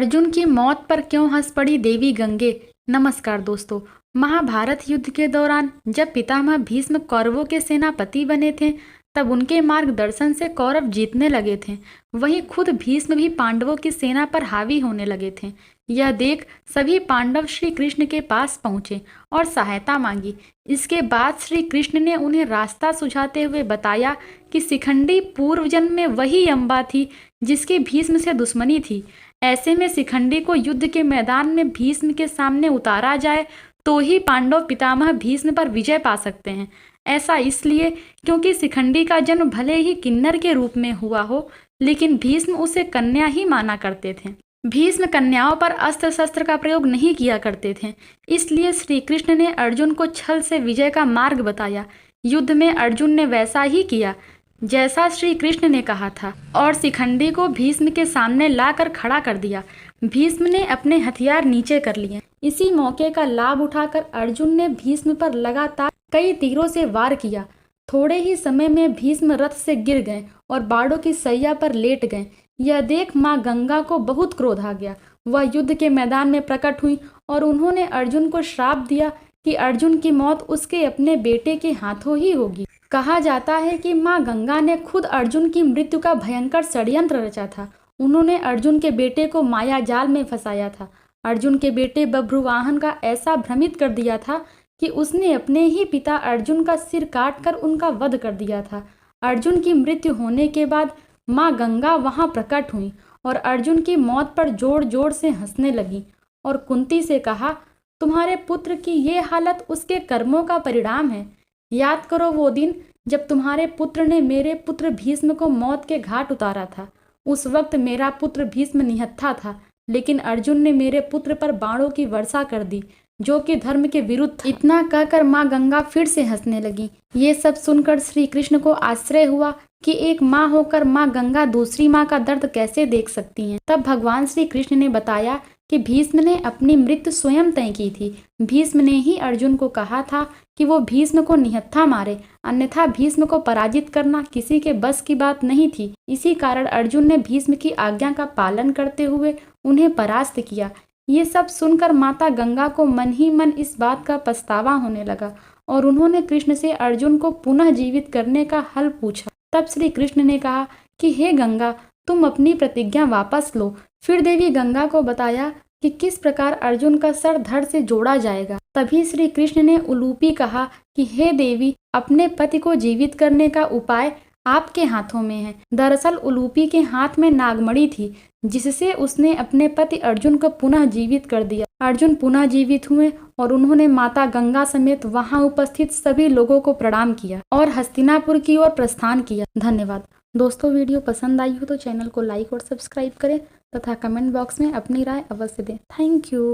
अर्जुन की मौत पर क्यों हंस पड़ी देवी गंगे। नमस्कार दोस्तों। महाभारत युद्ध के दौरान जब पितामह भीष्म कौरवों के सेनापति बने थे तब उनके मार्गदर्शन से कौरव जीतने लगे थे। वहीं खुद भीष्म भी पांडवों की सेना पर हावी होने लगे थे। यह देख सभी पांडव श्री कृष्ण के पास पहुंचे और सहायता मांगी। इसके बाद श्री कृष्ण ने उन्हें रास्ता सुझाते हुए बताया कि शिखंडी पूर्व जन्म में वही अम्बा थी जिसकी भीष्म से दुश्मनी थी। ऐसे में शिखंडी को युद्ध के मैदान में भीष्म के सामने उतारा जाए तो ही पांडव पितामह भीष्म पर विजय पा सकते हैं। ऐसा इसलिए क्योंकि शिखंडी का जन्म भले ही किन्नर के रूप में हुआ हो, लेकिन भीष्म उसे कन्या ही माना करते थे। भीष्म कन्याओं पर अस्त्र शस्त्र का प्रयोग नहीं किया करते थे। इसलिए श्री कृष्ण ने अर्जुन को छल से विजय का मार्ग बताया। युद्ध में अर्जुन ने वैसा ही किया जैसा श्री कृष्ण ने कहा था और शिखंडी को भीष्म के सामने लाकर खड़ा कर दिया। भीष्म ने अपने हथियार नीचे कर लिए। इसी मौके का लाभ उठाकर अर्जुन ने भीष्म पर लगातार कई तीरों से वार किया। थोड़े ही समय में भीष्म रथ से गिर गए और बाड़ों की सैया पर लेट गए। यह देख माँ गंगा को बहुत क्रोध आ गया। वह युद्ध के मैदान में प्रकट हुई और उन्होंने अर्जुन को श्राप दिया कि अर्जुन की मौत उसके अपने बेटे के हाथों ही होगी। कहा जाता है कि माँ गंगा ने खुद अर्जुन की मृत्यु का भयंकर षड्यंत्र रचा था। उन्होंने अर्जुन के बेटे को माया जाल में फंसाया था। अर्जुन के बेटे बभ्रुवाहन का ऐसा भ्रमित कर दिया था कि उसने अपने ही पिता अर्जुन का सिर काटकर उनका वध कर दिया था। अर्जुन की मृत्यु होने के बाद माँ गंगा वहां प्रकट हुई और अर्जुन की मौत पर जोर जोर से हंसने लगी और कुंती से कहा, तुम्हारे पुत्र की ये हालत उसके कर्मों का परिणाम है। याद करो वो दिन जब तुम्हारे पुत्र ने मेरे पुत्र भीष्म को मौत के घाट उतारा था। उस वक्त मेरा पुत्र भीष्म निहत्था था, लेकिन अर्जुन ने मेरे पुत्र पर बाणों की वर्षा कर दी जो कि धर्म के विरुद्ध था। इतना कहकर माँ गंगा फिर से हंसने लगी। ये सब सुनकर श्री कृष्ण को आश्चर्य हुआ कि एक माँ होकर माँ गंगा दूसरी माँ का दर्द कैसे देख सकती हैं। तब भगवान श्री कृष्ण ने बताया कि भीष्म ने अपनी मृत्यु स्वयं तय की थी। भीष्म ने ही अर्जुन को कहा था कि वो भीष्म को निहत्था मारे, अन्यथा भीष्म को पराजित करना किसी के बस की बात नहीं थी। इसी कारण अर्जुन ने भीष्म की आज्ञा का पालन करते हुए उन्हें परास्त किया। ये सब सुनकर माता गंगा को मन ही मन इस बात का पछतावा होने लगा और उन्होंने कृष्ण से अर्जुन को पुनः जीवित करने का हल पूछा। तब श्री कृष्ण ने कहा कि हे गंगा, तुम अपनी प्रतिज्ञा वापस लो। फिर देवी गंगा को बताया कि किस प्रकार अर्जुन का सर धड़ से जोड़ा जाएगा। तभी श्री कृष्ण ने उलूपी कहा कि हे देवी, अपने पति को जीवित करने का उपाय आपके हाथों में है। दरअसल उलूपी के हाथ में नागमणि थी जिससे उसने अपने पति अर्जुन को पुनः जीवित कर दिया। अर्जुन पुनः जीवित हुए और उन्होंने माता गंगा समेत वहां उपस्थित सभी लोगों को प्रणाम किया और हस्तिनापुर की ओर प्रस्थान किया। धन्यवाद दोस्तों। वीडियो पसंद आई हो तो चैनल को लाइक और सब्सक्राइब करें तथा कमेंट बॉक्स में अपनी राय अवश्य दें। Thank you.